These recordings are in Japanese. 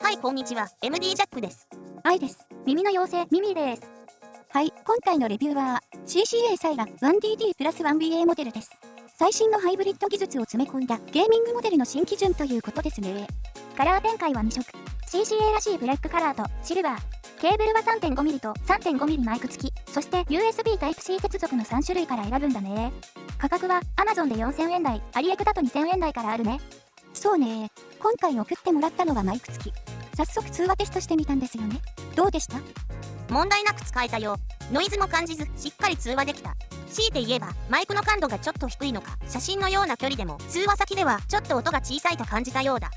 はい、こんにちは。MD ジャックです。愛です。耳の妖精、ミミです。はい、今回のレビューは CCA サイラ 1DD プラス 1BA モデルです。最新のハイブリッド技術を詰め込んだゲーミングモデルの新基準ということですね。カラー展開は2色。CCA らしいブラックカラーとシルバー。ケーブルは 3.5mm と 3.5mm マイク付き、そして USB Type-C 接続の3種類から選ぶんだね。価格は Amazon で4000円台、アリエクだと2000円台からあるね。そうね。今回送ってもらったのはマイク付き。早速通話テストしてみたんですよね。どうでした？問題なく使えたよ。ノイズも感じず、しっかり通話できた。強いて言えば、マイクの感度がちょっと低いのか、写真のような距離でも、通話先ではちょっと音が小さいと感じたようだ。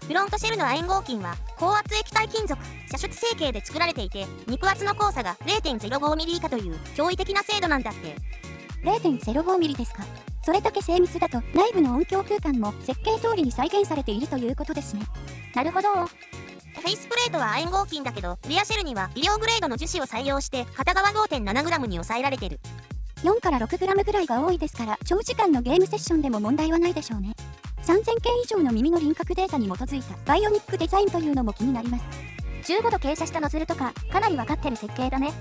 フロントシェルの亜鉛合金は高圧液体金属射出成形で作られていて、肉厚の交差が 0.05mm 以下という驚異的な精度なんだって。 0.05mm ですか。それだけ精密だと内部の音響空間も設計通りに再現されているということですね。なるほど。フェイスプレートは亜鉛合金だけど、レアシェルには医療グレードの樹脂を採用して片側 5.7g に抑えられてる。4から 6g ぐらいが多いですから、長時間のゲームセッションでも問題はないでしょうね。3000件以上の耳の輪郭データに基づいたバイオニックデザインというのも気になります。15度傾斜したノズルとかかなり分かってる設計だね。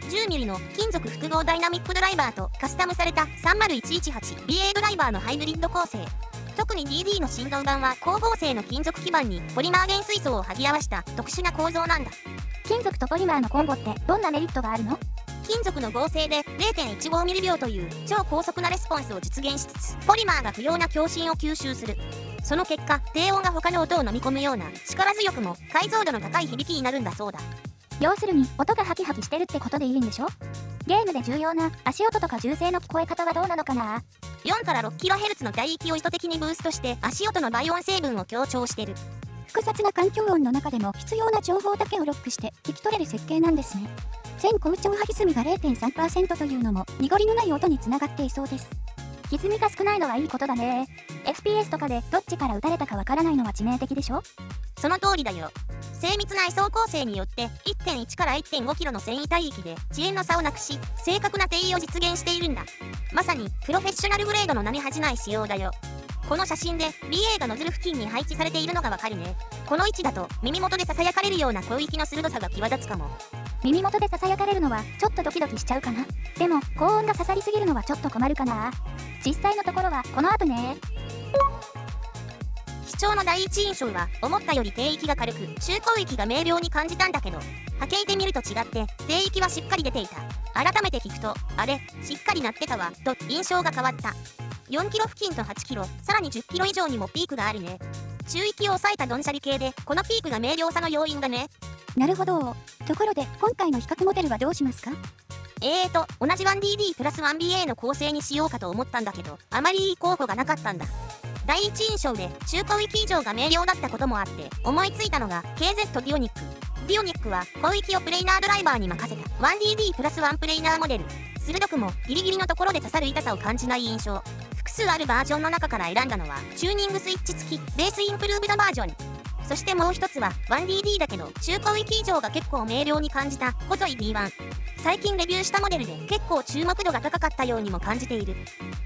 10mm の金属複合ダイナミックドライバーとカスタムされた 30118BA ドライバーのハイブリッド構成。特に DD の振動板は光合成の金属基板にポリマー原水素を剥ぎ合わした特殊な構造なんだ。金属とポリマーのコンボってどんなメリットがあるの？金属の合成で 0.15mm 秒という超高速なレスポンスを実現しつつ、ポリマーが不要な共振を吸収する。その結果、低音が他の音を飲み込むような力強くも解像度の高い響きになるんだそうだ。要するに音がハキハキしてるってことでいいんでしょ？ゲームで重要な足音とか銃声の聞こえ方はどうなのかな？ 4 から 6kHz の帯域を意図的にブーストして足音の倍音成分を強調してる。複雑な環境音の中でも必要な情報だけをロックして聞き取れる設計なんですね。全高調波歪みが 0.3% というのも濁りのない音につながっていそうです。歪みが少ないのはいいことだね。FPS とかでどっちから撃たれたかわからないのは致命的でしょ？その通りだよ。精密な位相構成によって 1.1 から 1.5km の繊維帯域で遅延の差をなくし、正確な定位を実現しているんだ。まさにプロフェッショナルグレードの名に恥じない仕様だよ。この写真で BA がノズル付近に配置されているのがわかるね。この位置だと耳元で囁かれるような広域の鋭さが際立つかも。耳元で囁かれるのはちょっとドキドキしちゃうかな。でも高音が刺さりすぎるのはちょっと困るかな。実際のところはこの後ね。視聴の第一印象は思ったより低域が軽く、中高域が明瞭に感じたんだけど、波形で見ると違って低域はしっかり出ていた。改めて聞くと、あれしっかり鳴ってたわと印象が変わった。4km付近と 8km、さらに 10km 以上にもピークがあるね。中域を抑えたドンシャリ系でこのピークが明瞭さの要因だね。なるほど。ところで今回の比較モデルはどうしますか？同じ 1DD プラス 1BA の構成にしようかと思ったんだけど、あまりいい候補がなかったんだ。第一印象で中高域以上が明瞭だったこともあって思いついたのが KZ ディオニック。ディオニックは広域をプレイナードライバーに任せた 1DD プラス1プレイナーモデル。鋭くもギリギリのところで刺さる痛さを感じない印象。複数あるバージョンの中から選んだのはチューニングスイッチ付きベースインプルーブドバージョン。そしてもう一つは 1DD だけど中高域以上が結構明瞭に感じたコゾイ B1。最近レビューしたモデルで結構注目度が高かったようにも感じている。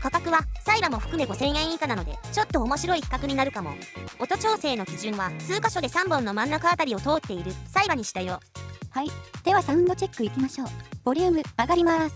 価格はサイラも含め5000円以下なのでちょっと面白い比較になるかも。音調整の基準は数箇所で3本の真ん中あたりを通っているサイラにしたよ。はい、ではサウンドチェックいきましょう。ボリューム上がります。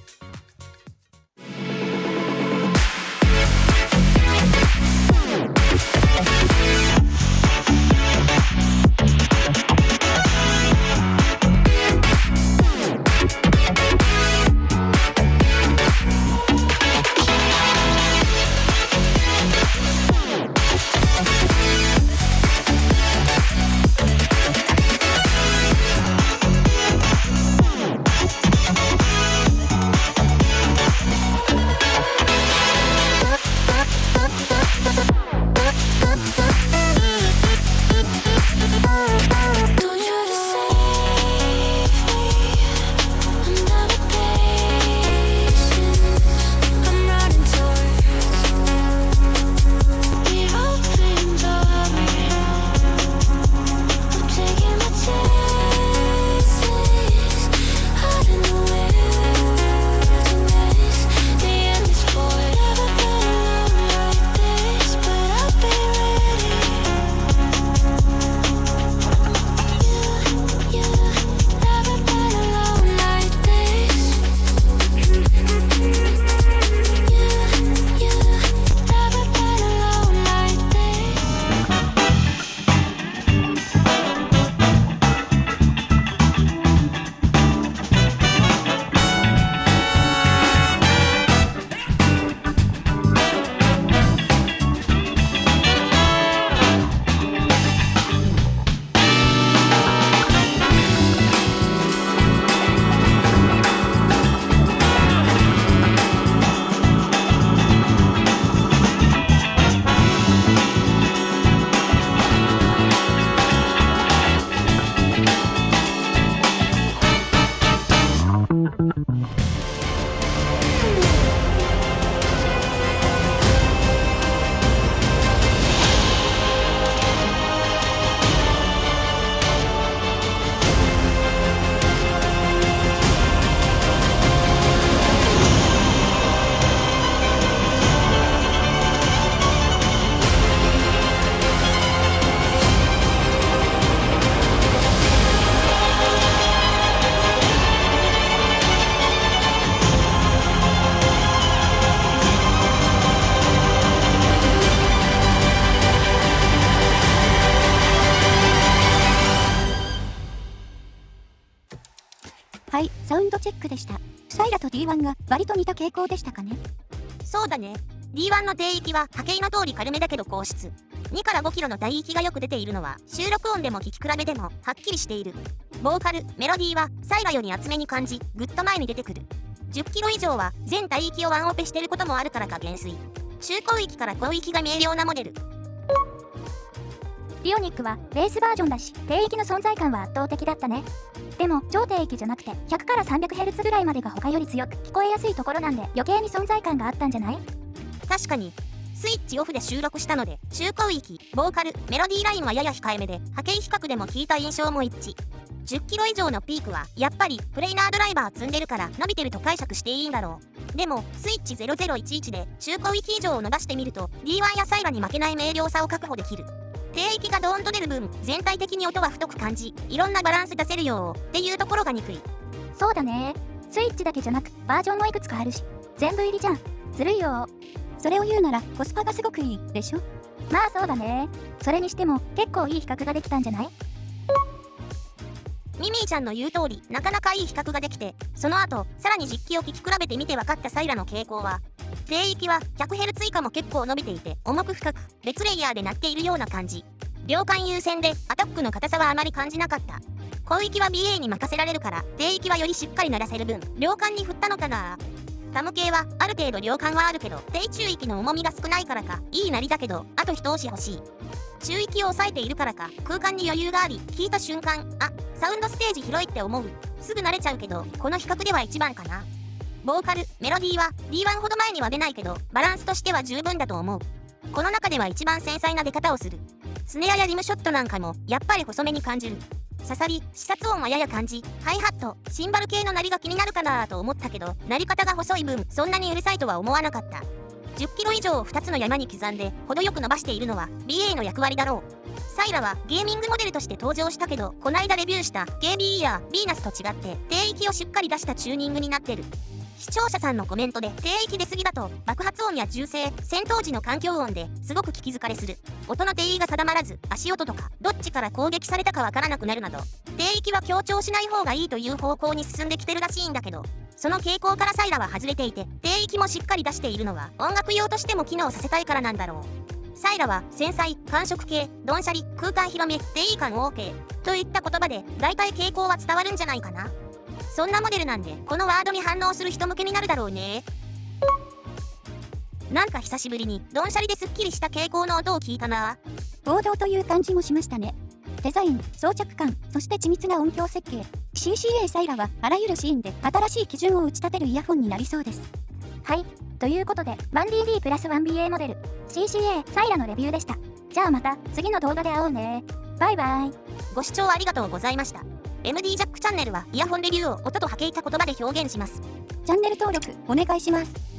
ンドチェックでした。サイラと D1 が割と似た傾向でしたかね。そうだね。D1 の低域は波形の通り軽めだけど硬質。2から5キロの大域がよく出ているのは収録音でも聞き比べでもはっきりしている。ボーカル、メロディーはサイラより厚めに感じ、ぐっと前に出てくる。10キロ以上は全帯域をワンオペしてることもあるからか減衰。中高域から高域が明瞭なモデル。ビオニックはベースバージョンだし、低域の存在感は圧倒的だったね。でも超低域じゃなくて100から 300Hz ぐらいまでが他より強く聞こえやすいところなんで余計に存在感があったんじゃない？確かにスイッチオフで収録したので中高域、ボーカル、メロディーラインはやや控えめで波形比較でも聞いた印象も一致。10キロ以上のピークはやっぱりプレイナードライバー積んでるから伸びてると解釈していいんだろう。でもスイッチ0011で中高域以上を伸ばしてみると D1 やサイラに負けない明瞭さを確保できる。低域がドーンと出る分全体的に音は太く感じ、いろんなバランス出せるよっていうところが憎い。そうだね。スイッチだけじゃなくバージョンもいくつかあるし全部入りじゃん。ずるいよ。それを言うならコスパがすごくいいでしょ。まあそうだね。それにしても結構いい比較ができたんじゃない？ミミーちゃんの言う通りなかなかいい比較ができて、その後さらに実機を聞き比べてみて分かったサイラの傾向は、低域は 100Hz 以下も結構伸びていて重く深く別レイヤーで鳴っているような感じ。量感優先でアタックの硬さはあまり感じなかった。高域は BA に任せられるから低域はよりしっかり鳴らせる分量感に振ったのかな。タム系はある程度量感はあるけど低中域の重みが少ないからかいい鳴りだけどあと一押し欲しい。中域を抑えているからか空間に余裕があり聞いた瞬間サウンドステージ広いって思う。すぐ慣れちゃうけどこの比較では一番かな。ボーカル、メロディーは D1 ほど前には出ないけどバランスとしては十分だと思う。この中では一番繊細な出方をする。スネアやリムショットなんかもやっぱり細めに感じる。刺さり、視察音はやや感じ、ハイハット、シンバル系の鳴りが気になるかなと思ったけど鳴り方が細い分そんなにうるさいとは思わなかった。10キロ以上を2つの山に刻んで程よく伸ばしているのは BA の役割だろう。サイラはゲーミングモデルとして登場したけどこないだレビューした KBE やヴィーナスと違って低域をしっかり出したチューニングになってる。視聴者さんのコメントで低域出過ぎだと爆発音や銃声、戦闘時の環境音ですごく聞き疲れする。音の定義が定まらず足音とかどっちから攻撃されたかわからなくなるなど低域は強調しない方がいいという方向に進んできてるらしいんだけど、その傾向からサイラは外れていて低域もしっかり出しているのは音楽用としても機能させたいからなんだろう。サイラは繊細、感触系、ドンシャリ、空間広め、定位感 OK といった言葉で大体傾向は伝わるんじゃないかな。そんなモデルなんでこのワードに反応する人向けになるだろうね。なんか久しぶりにドンシャリですっきりした傾向の音を聞いたな。王道という感じもしましたね。デザイン、装着感、そして緻密な音響設計。CCA サイラはあらゆるシーンで新しい基準を打ち立てるイヤホンになりそうです。はい、ということで 1DD プラス 1BA モデル CCA サイラのレビューでした。じゃあまた次の動画で会おうね。バイバイ。ご視聴ありがとうございました。MD ジャックチャンネルはイヤホンレビューを音と波形た言葉で表現します。チャンネル登録お願いします。